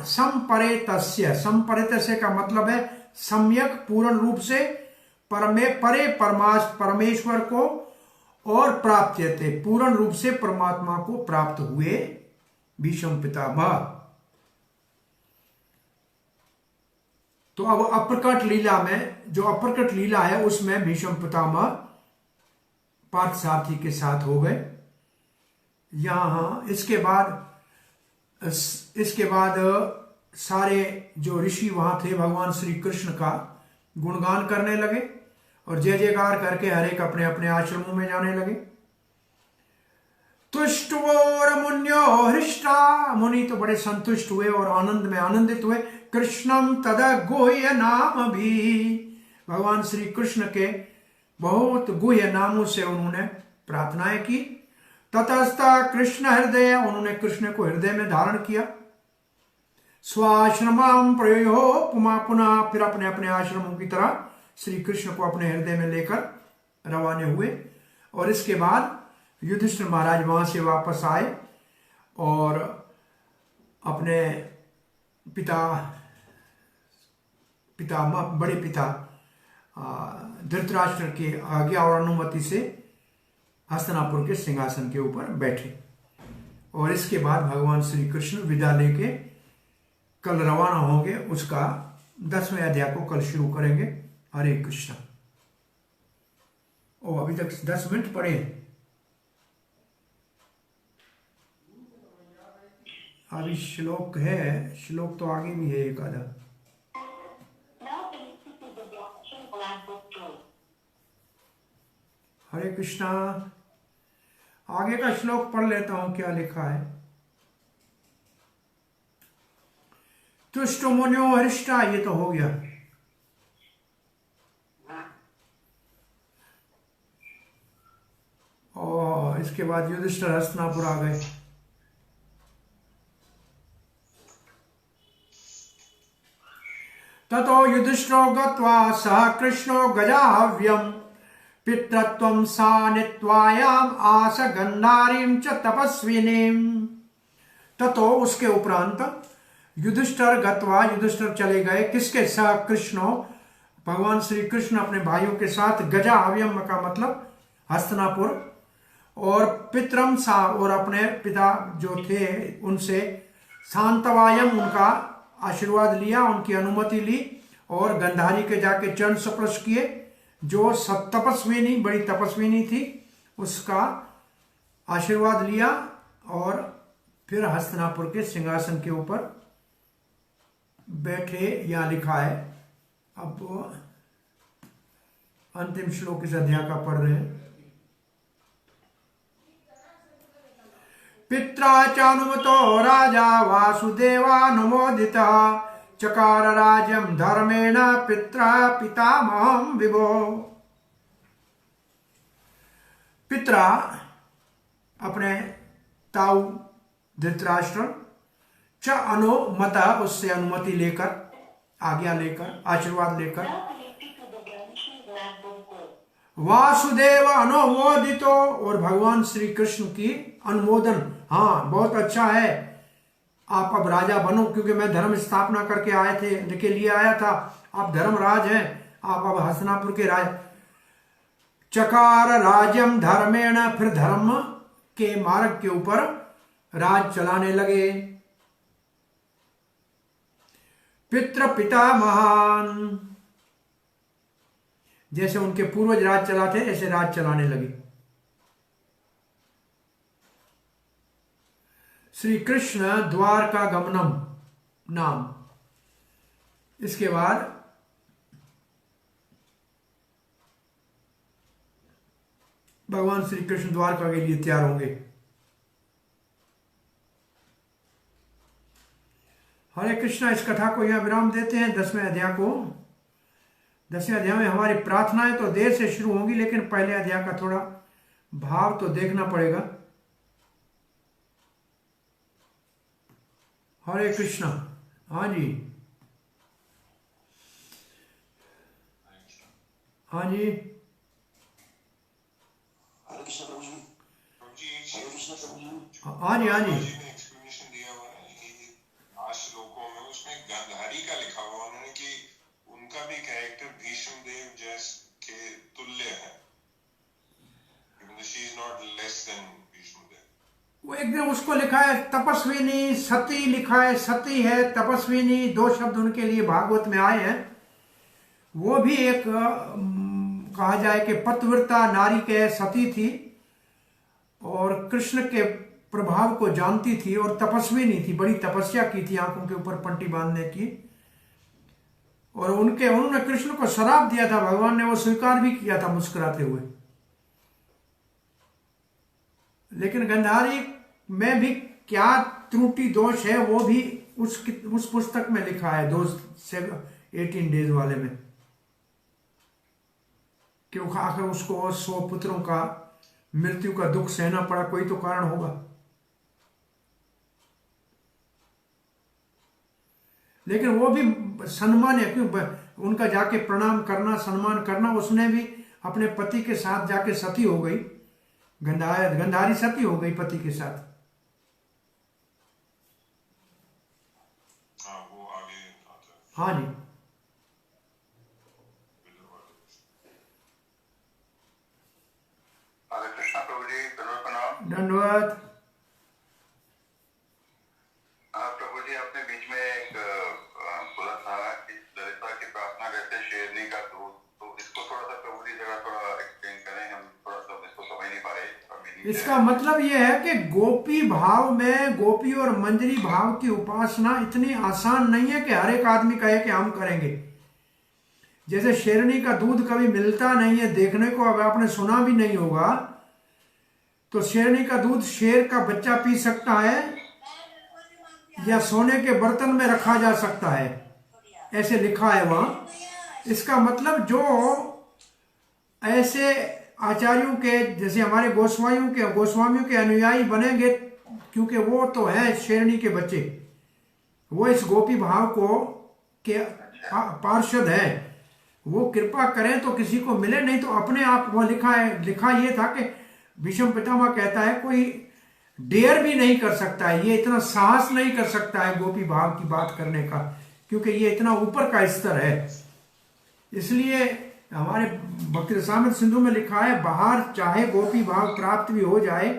Speaker 1: संपरेतस्य। संपरेतस्य का मतलब है सम्यक, पूर्ण रूप से, परे परमेश्वर को और प्राप्त्यते, पूर्ण रूप से परमात्मा को प्राप्त हुए भीष्म पितामह। तो अब अप्रकट लीला में, जो अप्रकट लीला है उसमें भीष्म पितामह पार्थ सारथी के साथ हो गए। यहां इसके बाद सारे जो ऋषि वहां थे भगवान श्री कृष्ण का गुणगान करने लगे और जय जयकार करके हर एक अपने अपने आश्रमों में जाने लगे। तुष्टवोर मुन्यो हृष्टा, मुनि तो बड़े संतुष्ट हुए और आनंद में आनंदित हुए। कृष्णम तद गुह्य नाम भी, भगवान श्री कृष्ण के बहुत गुह्य नामों से उन्होंने प्रार्थनाएं की। ततस्ता कृष्ण हृदय, उन्होंने कृष्ण को हृदय में धारण किया। स्वाश्रमाम प्रयो पुनः, फिर अपने अपने आश्रमों की तरह श्री कृष्ण को अपने हृदय में लेकर रवाने हुए। और इसके बाद युधिष्ठिर महाराज वहां से वापस आए और अपने बड़े पिता धृतराष्ट्र की आज्ञा और अनुमति से हस्तिनापुर के सिंहासन के ऊपर बैठे। और इसके बाद भगवान श्री कृष्ण विदा लेके कल रवाना होंगे। उसका 10वें अध्याय को कल शुरू करेंगे। हरे कृष्ण। ओ अभी तक 10 मिनट पड़े हैं। अभी श्लोक है, श्लोक तो आगे भी है एक आधा। हरे कृष्णा। आगे का श्लोक पढ़ लेता हूं, क्या लिखा है। तुष्ट मुन्यो हृष्टा, ये तो हो गया। और इसके बाद युधिष्ठिर हस्तिनापुर आ गए। ततो युधिष्ठिरो गत्वा सह कृष्णो गजाह्वयम् पितृत्वं सा नित्वायाम् आस गन्धारीं च तपस्विनीम्। ततो उसके उपरांत युधिष्ठिर गत्वा, युधिष्ठिर चले गए किसके साथ? कृष्णो, भगवान श्री कृष्ण अपने भाइयों के साथ, गजा हव्यम का मतलब हस्तिनापुर, और पितरम सा, और अपने पिता जो थे उनसे, शांतवायम, उनका आशीर्वाद लिया, उनकी अनुमति ली, और गंधारी के जाके चरण स्पर्श किए, जो सब तपस्विनी, बड़ी तपस्विनी थी, उसका आशीर्वाद लिया, और फिर हस्तिनापुर के सिंहासन के ऊपर बैठे। यहां लिखा है, अब अंतिम श्लोक इस अध्याय का पढ़ रहे हैं। पित्रा चानुमतो राजा वासुदेवानुमोदितः चकार राज्यम धर्मेण पित्रा पितामहं विभो। पित्रा अपने ताऊ धृतराष्ट्र, च अनुमता, उससे अनुमति लेकर, आज्ञा लेकर, आशीर्वाद लेकर, वासुदेव अनुमोदितो, और भगवान श्री कृष्ण की अनुमोदन, हाँ बहुत अच्छा है, आप अब राजा बनो, क्योंकि मैं धर्म स्थापना करके आए थे, के लिए आया था, आप धर्मराज हैं, आप अब हस्तिनापुर के राज। चकार राज्यम धर्मेण, फिर धर्म के मार्ग के ऊपर राज चलाने लगे। पितृ पिता महान, जैसे उनके पूर्वज राज चलाते ऐसे राज चलाने लगे। श्री कृष्ण द्वारका गमनम नाम। इसके बाद भगवान श्री कृष्ण द्वारका के लिए तैयार होंगे। हरे कृष्णा। इस कथा को यहां विराम देते हैं, 10वें अध्याय को। 10वें अध्याय में हमारी प्रार्थनाएं तो देर से शुरू होंगी, लेकिन पहले अध्याय का थोड़ा भाव तो देखना पड़ेगा। हरे कृष्णा। हाँ जी, हाँ जी,
Speaker 2: हरे कृष्ण प्रभु जी। हरे कृष्ण प्रभु जी।
Speaker 1: हाँ जी, हाँ जी।
Speaker 3: एक्सप्लेनेशन दिया हुआ है कि 8 श्लोकों में, उसमें गांधारी का लिखा हुआ उन्होंने कि उनका भी कैरेक्टर भीष्म देव जैसे के तुल्य है, she is not less than Bhishma Dev.
Speaker 1: वो एकदम उसको लिखा है तपस्विनी, सती लिखा है, सती है, तपस्विनी, 2 शब्द उनके लिए भागवत में आए हैं। वो भी एक कहा जाए कि पतिव्रता नारी के सती थी, और कृष्ण के प्रभाव को जानती थी, और तपस्विनी थी, बड़ी तपस्या की थी आंखों के ऊपर पट्टी बांधने की। और उन्होंने कृष्ण को श्राप दिया था, भगवान ने वो स्वीकार भी किया था मुस्कुराते हुए। लेकिन गंधारी में भी क्या त्रुटि दोष है, वो भी उस पुस्तक में लिखा है, 18 डेज वाले में, कि आखिर उसको 100 पुत्रों का मृत्यु का दुख सहना पड़ा, कोई तो कारण होगा। लेकिन वो भी सम्मान है, क्यों उनका जाके प्रणाम करना, सम्मान करना। उसने भी अपने पति के साथ जाके सती हो गई, गंधारी सती हो गई पति के साथ।
Speaker 3: वो आगे आता है।
Speaker 1: हाँ जी,
Speaker 2: हरे कृष्ण प्रभु जी। प्रणाम।
Speaker 1: दंडवत।
Speaker 2: प्रभु जी, आपने बीच में एक बोला था कि ललिता की प्रार्थना करते शेरनी का दूध, तो इसको थोड़ा सा प्रभु जी जरा थोड़ा एक्सप्लेन करें, हम थोड़ा सा इसको समझ नहीं पा रहे।
Speaker 1: इसका मतलब यह है कि गोपी भाव में, गोपी और मंजरी भाव की उपासना इतनी आसान नहीं है कि हर एक आदमी कहे कि हम करेंगे। जैसे शेरनी का दूध कभी मिलता नहीं है देखने को, अगर आपने सुना भी नहीं होगा, तो शेरनी का दूध शेर का बच्चा पी सकता है, या सोने के बर्तन में रखा जा सकता है, ऐसे लिखा है वहां। इसका मतलब जो ऐसे आचार्यों के, जैसे हमारे गोस्वामियों के अनुयायी बनेंगे, क्योंकि वो तो है शेरनी के बच्चे, वो इस गोपी भाव को के पार्षद है, वो कृपा करें तो किसी को मिले, नहीं तो अपने आप। वो लिखा ये था कि भीष्म पितामह कहता है, कोई डेयर भी नहीं कर सकता है, ये इतना साहस नहीं कर सकता है गोपी भाव की बात करने का, क्योंकि ये इतना ऊपर का स्तर है। इसलिए हमारे भक्ति रसामृत सिंधु में लिखा है, बाहर चाहे गोपी भाव प्राप्त भी हो जाए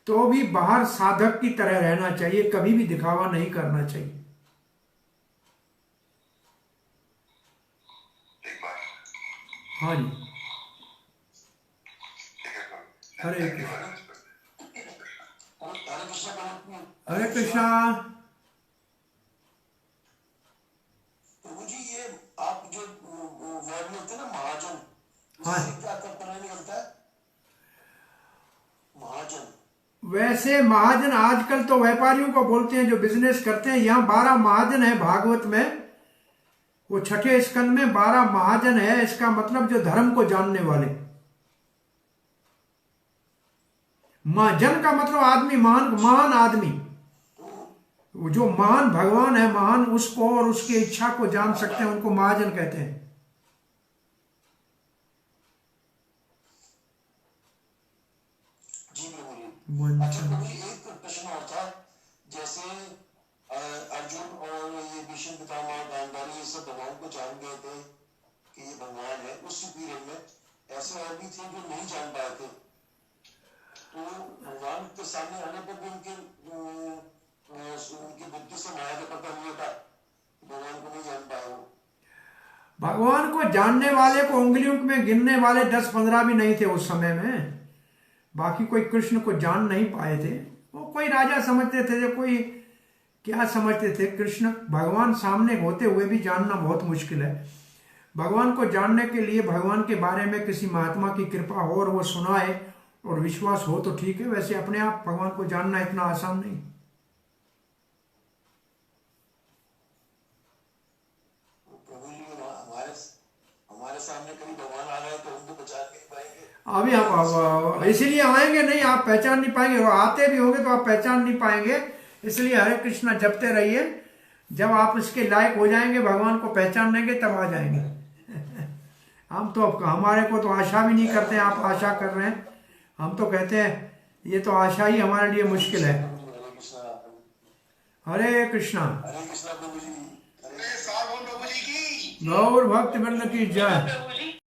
Speaker 1: तो भी बाहर साधक की तरह रहना चाहिए, कभी भी दिखावा नहीं करना चाहिए। हाँ जी, हरे कृष्ण, हरे कृष्णा।
Speaker 4: प्रभु जी, ये आप जो वर्ड लेते हैं ना महाजन,
Speaker 1: हाँ,
Speaker 4: इससे क्या तात्पर्य निकलता है? महाजन,
Speaker 1: वैसे महाजन आजकल तो व्यापारियों को बोलते हैं जो बिजनेस करते हैं। यहाँ 12 महाजन है भागवत में, वो 6ठे स्कंद में 12 महाजन है। इसका मतलब जो धर्म को जानने वाले। महाजन का मतलब आदमी, महान आदमी, जो महान भगवान है, महान उसको और उसकी इच्छा को जान सकते हैं, उनको महाजन कहते हैं।
Speaker 4: जी प्रभु जी। अच्छा प्रभु जी, एक प्रश्न और था, जैसे अर्जुन और ये भीष्म पितामह गांधारी ये सब भगवान को जान गए थे कि ये भगवान है, उस पीरियड में ऐसे और भी थे जो नहीं जान पाए थे, तो भगवान के सामने आने पर भी उनकी बुद्धि से माया का पता नहीं होता, भगवान को नहीं जान पाए वो।
Speaker 1: भगवान को जानने वाले को उंगलियों में गिनने वाले 10-15 भी नहीं थे उस समय में। बाकी कोई कृष्ण को जान नहीं पाए थे। वो कोई राजा समझते थे, जो कोई क्या समझते थे। कृष्ण भगवान सामने होते हुए भी जानना बहुत मुश्किल है। भगवान को जानने के लिए भगवान के बारे में किसी महात्मा की कृपा हो और वो सुनाए और विश्वास हो तो ठीक है, वैसे अपने आप भगवान को जानना इतना आसान नहीं।
Speaker 4: हमारे सामने कभी भगवान आ रहा है तो हम तो पहचान नहीं पाएंगे।
Speaker 1: अभी हम इसलिए आएंगे नहीं, आप पहचान नहीं पाएंगे। और आते भी होंगे तो आप पहचान नहीं पाएंगे। इसलिए हरे कृष्णा जपते रहिए। जब आप इसके लायक हो जाएंगे, भगवान को पहचान लेंगे, तब आ जाएंगे। हम तो हमारे को तो आशा भी नहीं करते हैं, आप आशा कर रहे हैं। हम तो कहते हैं ये तो आशा ही हमारे लिए मुश्किल है। हरे कृष्णा।
Speaker 4: हरे कृष्णा प्रभु जी।
Speaker 1: गौर भक्त वृंद की जय।